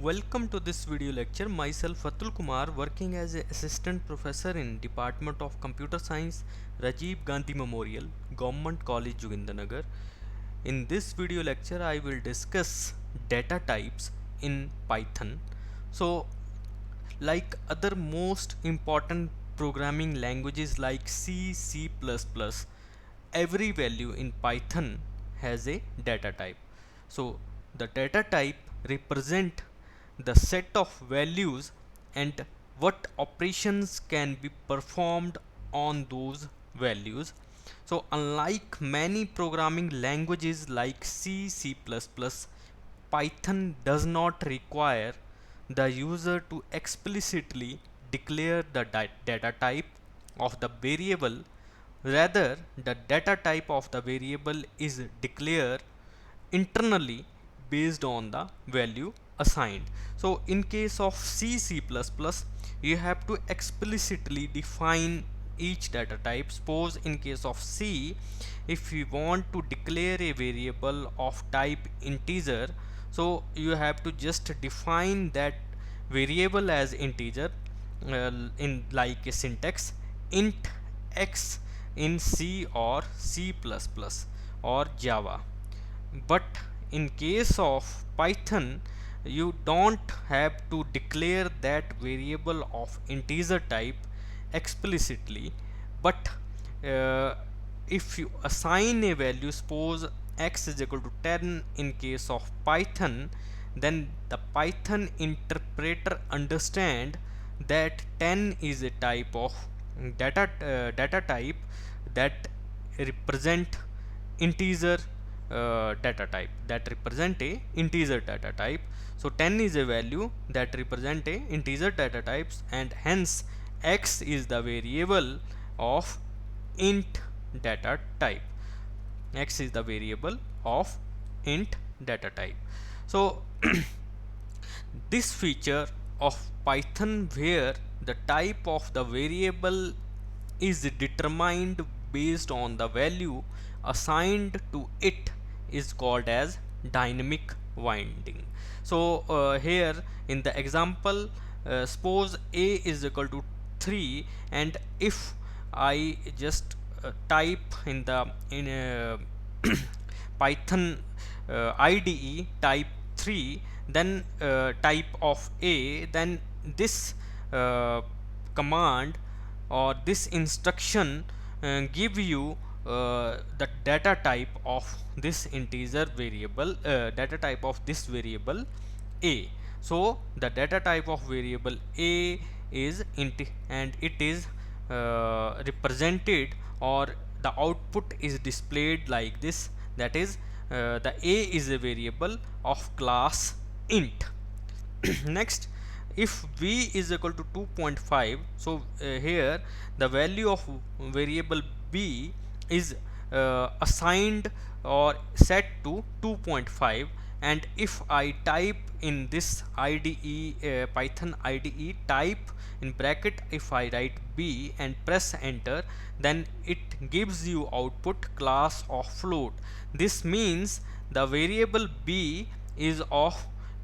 Welcome to this video lecture. Myself Atul Kumar, working as an assistant professor in Department of Computer Science, Rajiv Gandhi Memorial, Government College, Jogindanagar. In this video lecture, I will discuss data types in Python. So, like other most important programming languages like C, C++, every value in Python has a data type. So the data type represent the set of values and what operations can be performed on those values. So unlike many programming languages like C, C++, Python does not require the user to explicitly declare the data type of the variable. Rather, the data type of the variable is declared internally based on the value assigned. So in case of C, C++, you have to explicitly define each data type. Suppose in case of C, if you want to declare a variable of type integer, so you have to just define that variable as integer in like a syntax int x in C or C++ or Java. But in case of Python, you don't have to declare that variable of integer type explicitly, but uh, if you assign a value, suppose x is equal to 10 in case of Python, then the Python interpreter understand that 10 is a type of data type that represent integer data type. So 10 is a value that represent a integer data types, and hence x is the variable of int data type. X is the variable of int data type. So this feature of Python, where the type of the variable is determined based on the value assigned to it, is called as dynamic winding. So here in the example, suppose a is equal to 3, and if I just type in the Python IDE type 3, then type of a, then this command or this instruction give you the data type of this integer variable, data type of this variable a. So the data type of variable a is int, and it is represented, or the output is displayed like this, that is the a is a variable of class int. Next, if v is equal to 2.5, so here the value of variable b is assigned or set to 2.5, and if I type in this IDE, Python IDE, type in bracket, if I write b and press enter, then it gives you output class of float. This means the variable b is of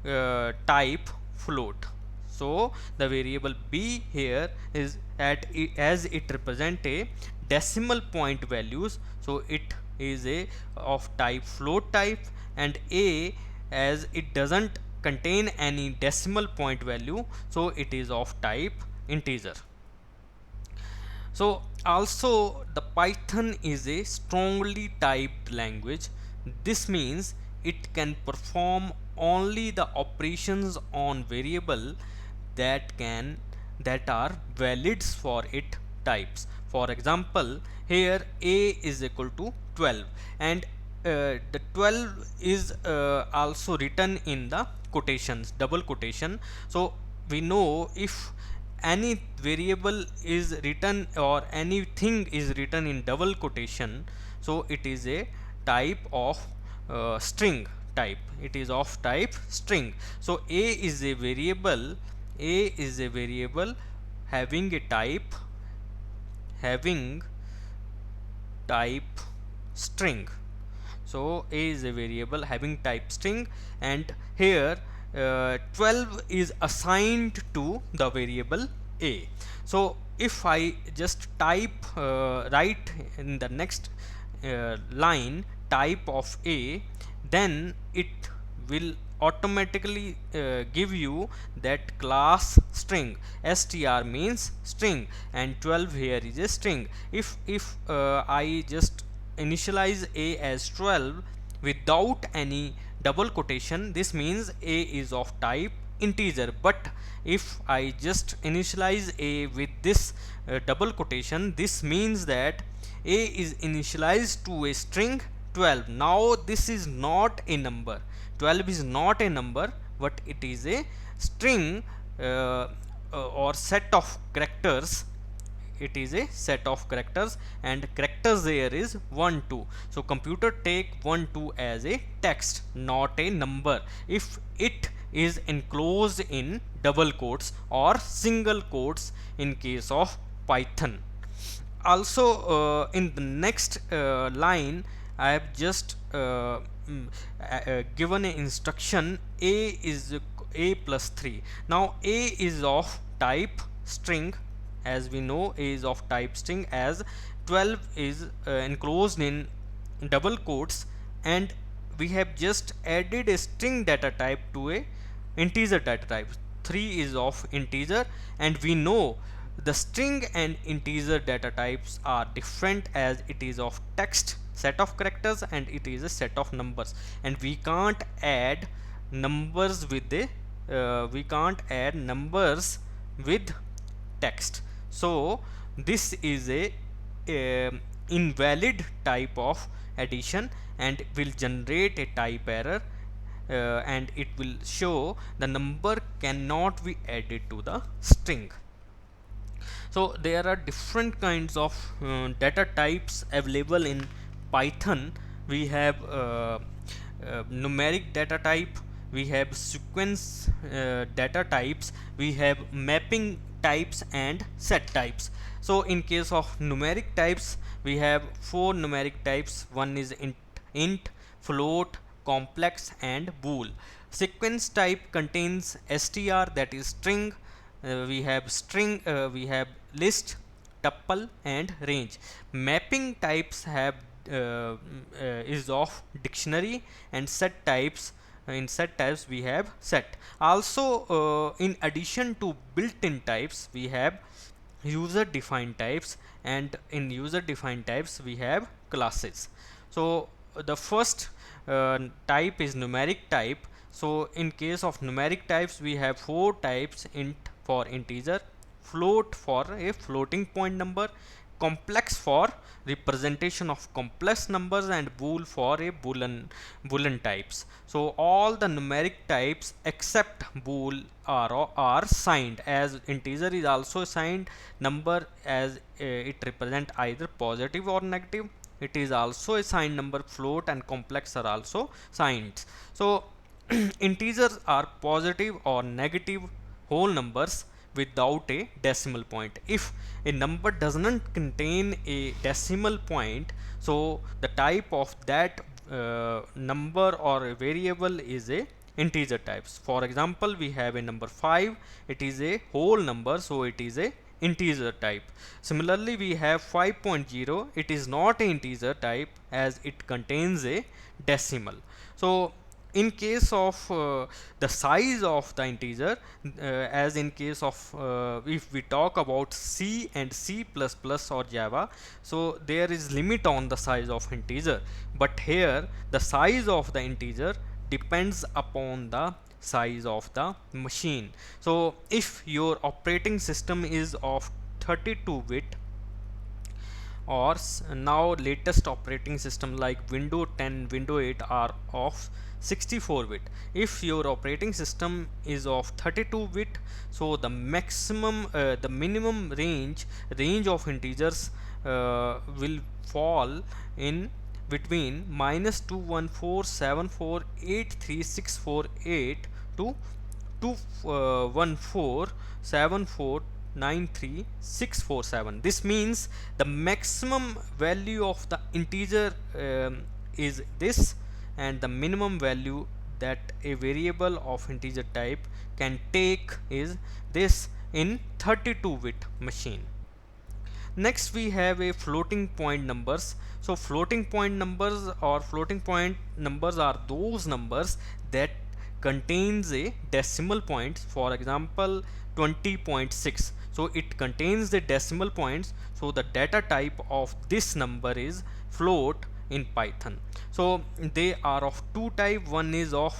type float. So the variable b here is as it represent a decimal point values, so it is a of type float type, and a, as it doesn't contain any decimal point value, so it is of type integer. So also the Python is a strongly typed language. This means it can perform only the operations on variable that are valids for it types. For example, here a is equal to 12, and the 12 is also written in the quotations, double quotation. So we know if any variable is written or anything is written in double quotation, so it is a type of string type, it is of type string. So a is a variable having a type string. So a is a variable having type string, and here 12 is assigned to the variable a. So if I just type write in the next line type of a, then it will automatically give you that class string. str means string, and 12 here is a string. If I just initialize a as 12 without any double quotation, this means a is of type integer. But if I just initialize a with this double quotation, this means that a is initialized to a string 12. Now this is not a number, 12 is not a number, but it is a string or set of characters. It is a set of characters, and characters there is 1 2. So computer take 1 2 as a text, not a number, if it is enclosed in double quotes or single quotes in case of Python. Also in the next line I have just given an instruction a is a plus 3. Now a is of type string, as we know a is of type string, as 12 is enclosed in double quotes, and we have just added a string data type to a integer data type. 3 is of integer, and we know the string and integer data types are different, as it is of text set of characters and it is a set of numbers, and we can't add numbers with text. So this is a invalid type of addition and will generate a type error, and it will show the number cannot be added to the string. So there are different kinds of data types available in Python. We have numeric data type, we have sequence data types, we have mapping types and set types. So in case of numeric types, we have 4 numeric types. One is int, float, complex and bool. Sequence type contains str, that is string. We have string, we have list, tuple and range. Mapping types have is of dictionary, and set types, in set types we have set. Also in addition to built-in types, we have user defined types, and in user defined types we have classes. So the first type is numeric type. So in case of numeric types, we have 4 types: int for integer, float for a floating point number, complex for representation of complex numbers, and bool for a boolean types. So all the numeric types except bool are signed, as integer is also signed, number as it represent either positive or negative, it is also a signed number, float and complex are also signed. So integers are positive or negative whole numbers without a decimal point. If a number does not contain a decimal point, so the type of that number or a variable is a integer types. For example, we have a number 5, it is a whole number, so it is a integer type. Similarly, we have 5.0, it is not an integer type as it contains a decimal. So in case of the size of the integer, as in case of if we talk about C and C++ or Java, so there is limit on the size of integer, but here the size of the integer depends upon the size of the machine. So if your operating system is of 32-bit, or now latest operating system like Windows 10, Windows 8 are of 64-bit. If your operating system is of 32-bit, so the maximum the minimum range of integers will fall in between -214748368 to 214749367. This means the maximum value of the integer is this, and the minimum value that a variable of integer type can take is this in 32-bit machine. Next we have a floating point numbers. So floating point numbers or floating point numbers are those numbers that contains a decimal point. For example, 20.6. So it contains the decimal points, so the data type of this number is float in Python. So they are of two type. One is of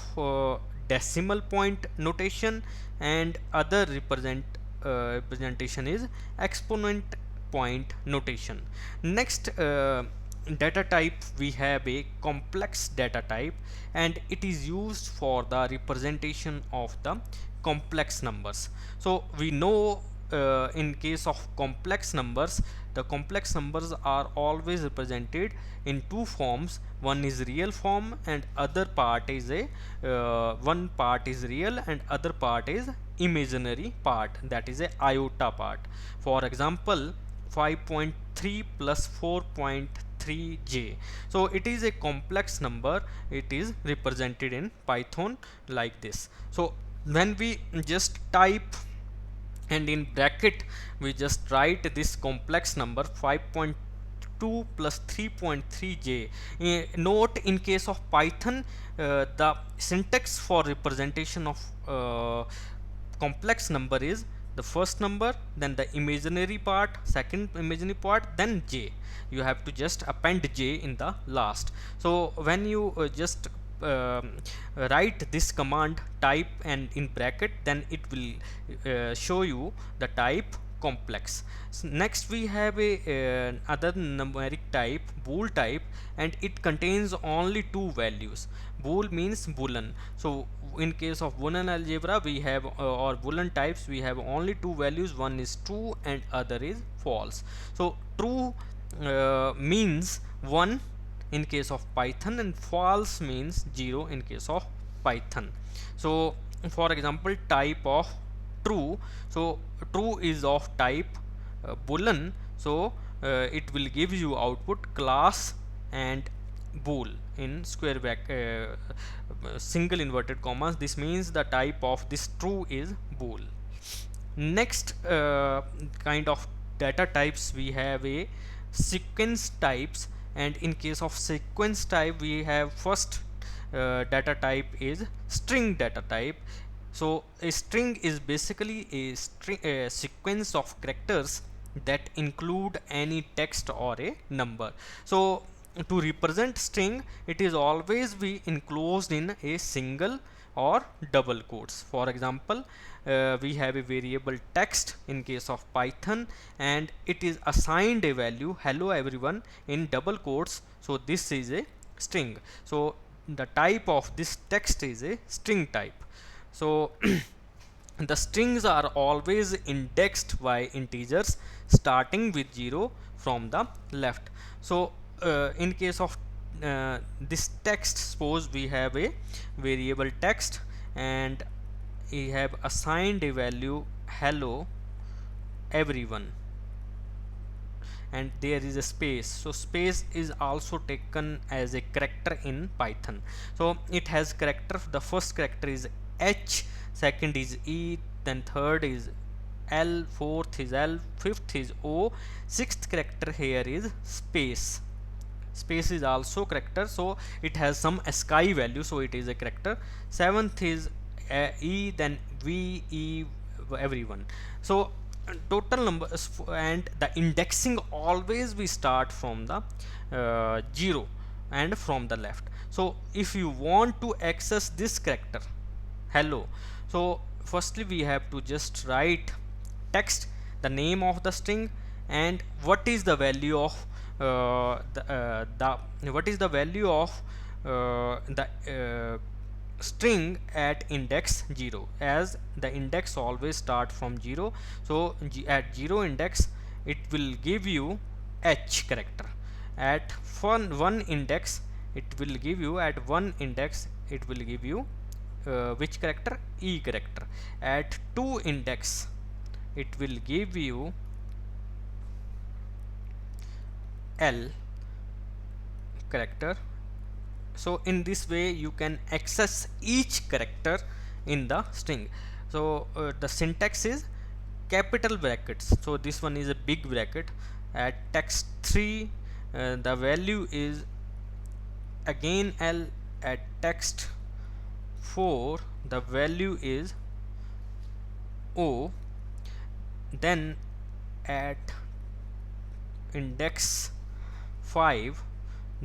decimal point notation, and other representation is exponent point notation. Next data type, we have a complex data type, and it is used for the representation of the complex numbers. So we know in case of complex numbers, the complex numbers are always represented in two forms. One is real form and other part is a one part is real and other part is imaginary part, that is a iota part. For example, 5.3 plus 4.3j. So it is a complex number. It is represented in Python like this. So when we just type and in bracket we just write this complex number 5.2 plus 3.3j. Note, in case of Python, the syntax for representation of complex number is the first number, then the imaginary part, second imaginary part, then j. You have to just append j in the last. So when you just write this command type and in bracket, then it will show you the type complex. So next we have a other numeric type, bool type, and it contains only two values. Bool means boolean. So in case of boolean algebra, we have or boolean types, we have only two values. One is true and other is false. So true means 1 in case of Python, and false means 0 in case of Python. So for example, type of true, so true is of type boolean, so it will give you output class and bool in square single inverted commas. This means the type of this true is bool. Next kind of data types, we have a sequence types, and in case of sequence type, we have first data type is string data type. So a string is basically a sequence of characters that include any text or a number. So to represent string, it is always be enclosed in a single or double quotes. For example, we have a variable text in case of Python, and it is assigned a value hello everyone in double quotes, so this is a string. So the type of this text is a string type. So the strings are always indexed by integers starting with 0 from the left. So in case of this text, suppose we have a variable text and we have assigned a value hello everyone, and there is a space. So space is also taken as a character in Python. So it has character. The first character is H, second is E, then third is L, fourth is L, fifth is O, sixth character here is space. Space is also character, so it has some ASCII value, so it is a character. Seventh is E, then V, E, everyone. So total numbers, and the indexing always we start from the 0 and from the left. So if you want to access this character hello, so firstly we have to just write text, the name of the string, and what is the value of what is the value of the string at index 0, as the index always start from 0. So at 0 index it will give you H character. At one index it will give you, at one index it will give you which character? E character. At 2 index it will give you L character, So in this way you can access each character in the string. So the syntax is capital brackets, so this one is a big bracket. At text 3 the value is again L. At text 4 the value is O. Then at index 5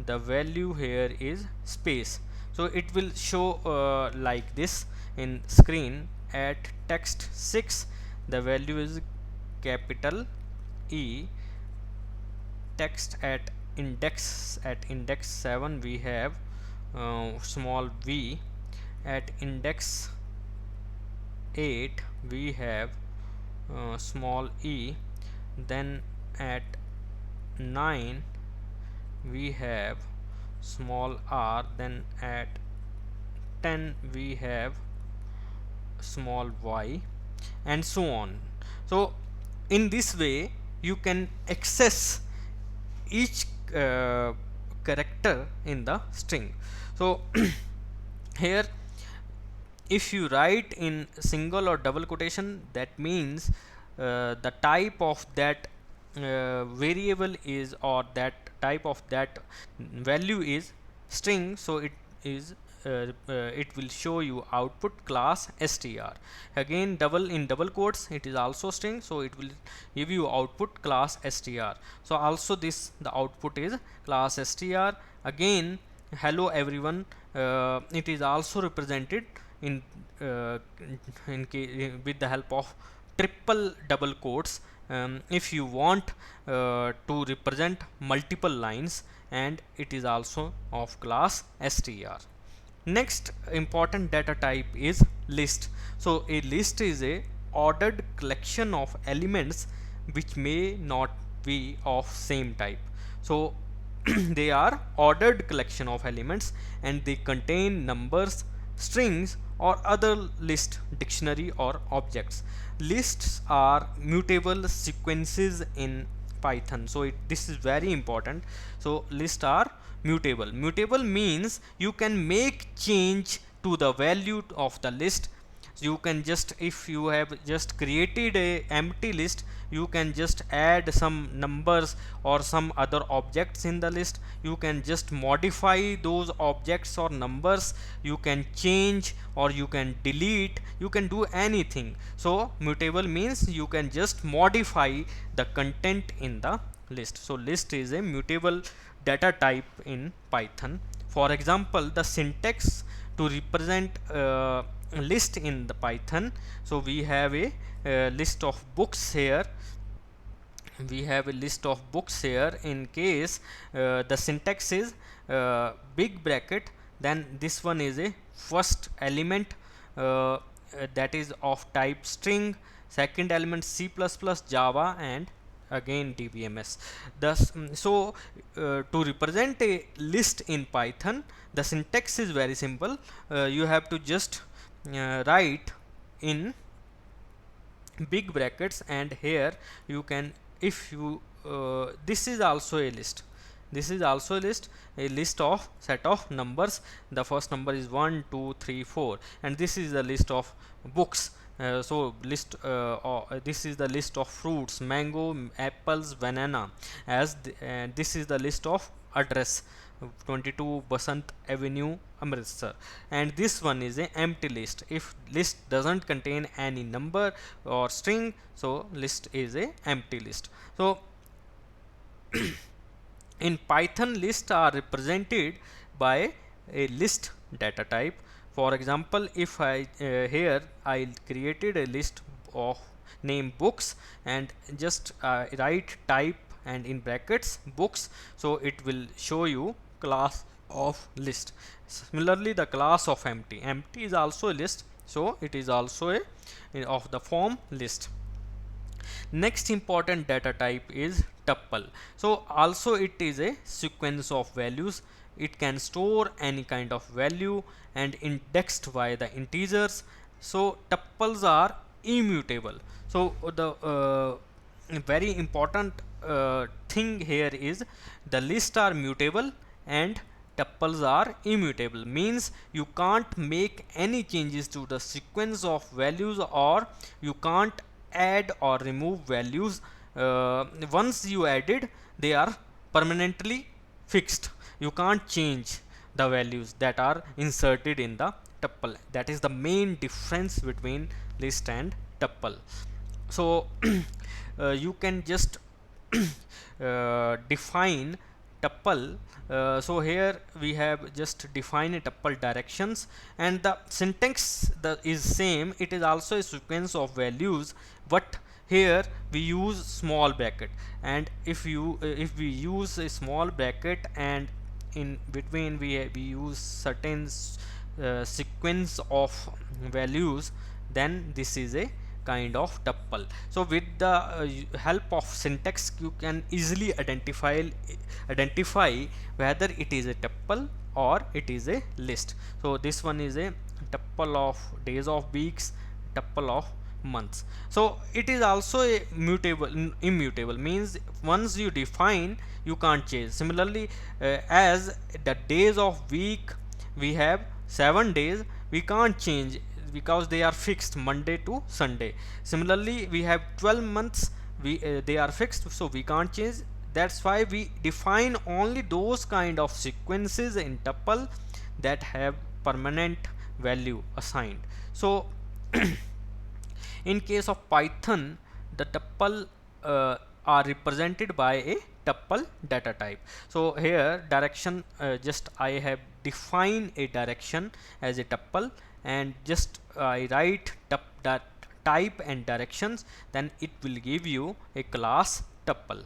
the value here is space. So it will show like this in screen. At text 6 the value is capital E. Text at index 7 we have small v. At index 8 we have small e. Then at 9 we have small r. Then at 10 we have small y, and so on. So in this way you can access each character in the string. So here if you write in single or double quotation, that means the type of that variable is, or that type of that value is string, so it is it will show you output class str. Again double in double quotes it is also string, so it will give you output class str. So also this the output is class str. Again hello everyone, it is also represented in with the help of triple double quotes if you want to represent multiple lines, and it is also of class str. Next important data type is list. So a list is a ordered collection of elements which may not be of same type. So they are ordered collection of elements and they contain numbers, strings or other list, dictionary or objects. Lists are mutable sequences in Python. So this is very important. So lists are mutable. Mutable means you can make change to the value of the list. You can just, if you have just created a empty list, you can just add some numbers or some other objects in the list. You can just modify those objects or numbers, you can change or you can delete, you can do anything. So mutable means you can just modify the content in the list. So list is a mutable data type in Python. For example, the syntax to represent list in the Python. So we have a list of books here. We have a list of books here. In case the syntax is big bracket, then this one is a first element that is of type string, second element C++, Java, and again DBMS. Thus to represent a list in Python, the syntax is very simple. You have to just write in big brackets, and here you can, if you this is also a list. This is also a list of set of numbers. The first number is 1 2 3 4, and this is the list of books. So list this is the list of fruits: mango, apples, banana. As this is the list of address: 22 Basant Avenue, Amritsar. And this one is a empty list. If list doesn't contain any number or string, so list is a empty list. So in Python, lists are represented by a list data type. For example, if I here I created a list of name books and just write type and in brackets books, so it will show you class of list. Similarly, the class of empty is also a list, so it is also a of the form list. Next important data type is tuple. So also it is a sequence of values. It can store any kind of value and indexed by the integers. So tuples are immutable. So the very important thing here is the lists are mutable and tuples are immutable, means you can't make any changes to the sequence of values, or you can't add or remove values. Once you added, they are permanently fixed. You can't change the values that are inserted in the tuple. That is the main difference between list and tuple. So you can just define tuple. So here we have just defined a tuple directions, and the syntax is same. It is also a sequence of values, but here we use small bracket, and if we use a small bracket and in between we use certain sequence of values, then this is a kind of tuple. So with the help of syntax, you can easily identify whether it is a tuple or it is a list. So this one is a tuple of days of weeks, tuple of months. So it is also a immutable, means once you define, you can't change. Similarly, as the days of week, we have 7 days, we can't change because they are fixed Monday to Sunday. Similarly, we have 12 months, they are fixed, so we can't change. That's why we define only those kind of sequences in tuple that have permanent value assigned. So in case of Python, the tuple are represented by a tuple data type. So here direction, just I have defined a direction as a tuple, and just I write that type and directions, then it will give you a class tuple.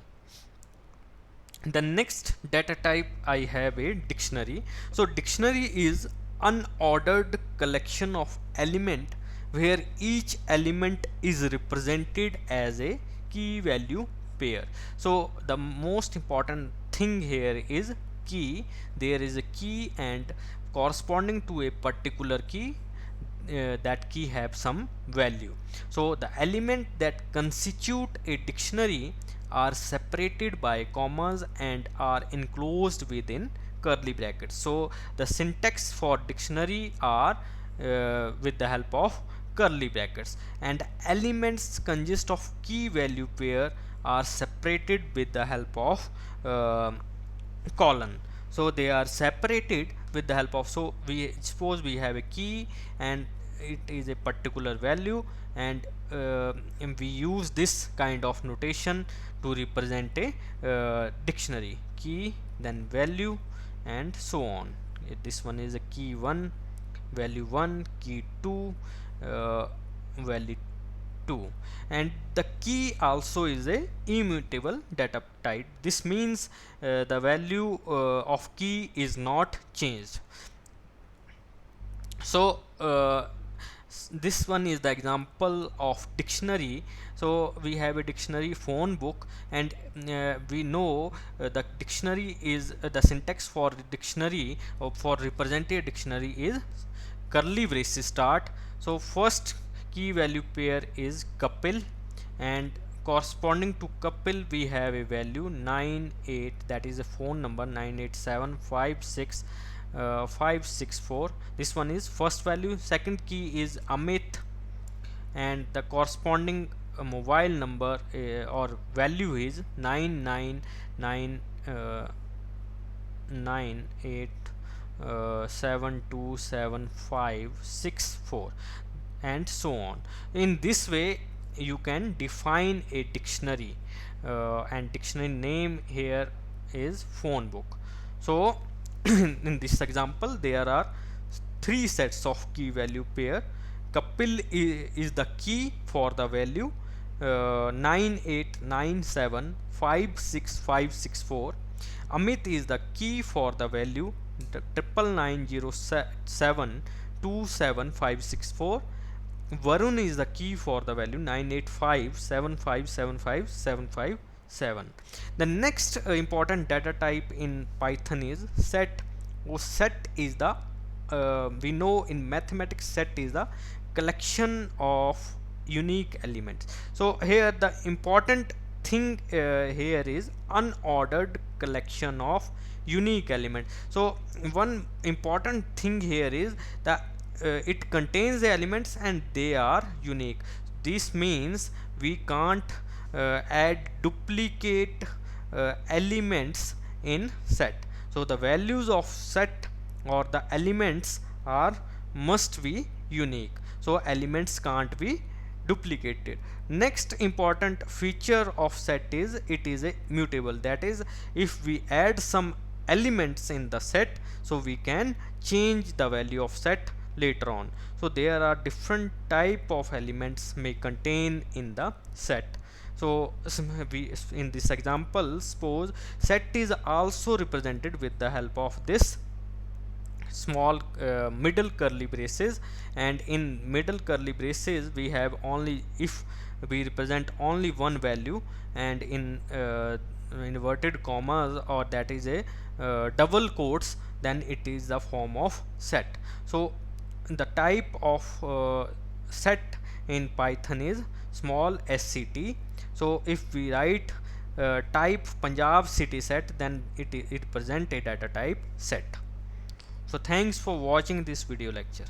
The next data type I have a dictionary. So dictionary is unordered collection of element where each element is represented as a key value pair. So the most important thing here is key. There is a key, and corresponding to a particular key, that key have some value. So the element that constitute a dictionary are separated by commas and are enclosed within curly brackets. So the syntax for dictionary are with the help of curly brackets, and elements consist of key value pair are separated with the help of colon. So they are separated with the help of, so we suppose we have a key and it is a particular value, and we use this kind of notation to represent a dictionary: key, then value, and so on. This one is a key 1, value 1, key 2, value 2, and the key also is a immutable data type. This means the value of key is not changed. So this one is the example of dictionary. So we have a dictionary phone book, and we know the dictionary is the syntax for dictionary, for representing a dictionary is curly braces start. So first key value pair is couple, and corresponding to couple we have a value 98, that is a phone number 98756 564. This one is first value. Second key is Amit, and the corresponding mobile number or value is 99998727564, and so on. In this way you can define a dictionary, and dictionary name here is phone book. So in this example there are 3 sets of key value pair. Couple is the key for the value 989756564. Amit is the key for the value 99907275564. Varun is the key for the value 98575757757. The next important data type in Python is set. Set is the we know in mathematics set is the collection of unique elements. So here the important thing here is unordered collection of unique element. So one important thing here is that it contains the elements and they are unique. This means we can't add duplicate elements in set. So the values of set or the elements are must be unique, so elements can't be duplicated. Next important feature of set is it is a mutable. That is, if we add some elements in the set, so we can change the value of set later on. So there are different type of elements may contain in the set. So we, in this example, suppose set is also represented with the help of this small middle curly braces, and in middle curly braces we have only, if we represent only one value, and in inverted commas, or that is a double quotes, then it is the form of set. So the type of set in Python is small sct. So if we write type Punjab city set, then it presented at a type set. So thanks for watching this video lecture.